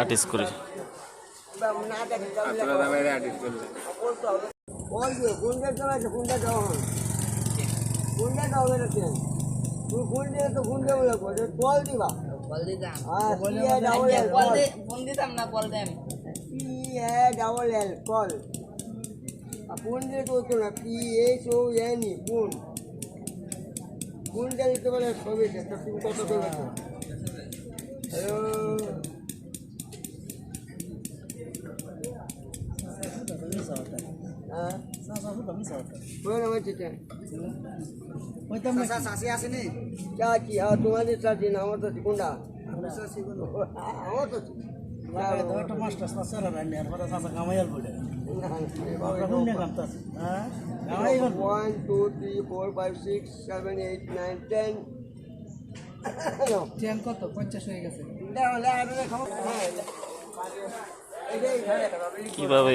Artist করে One, two, three, four, five, six, seven, eight, nine, 10. কত 50 হয়ে গেছে কিভাবে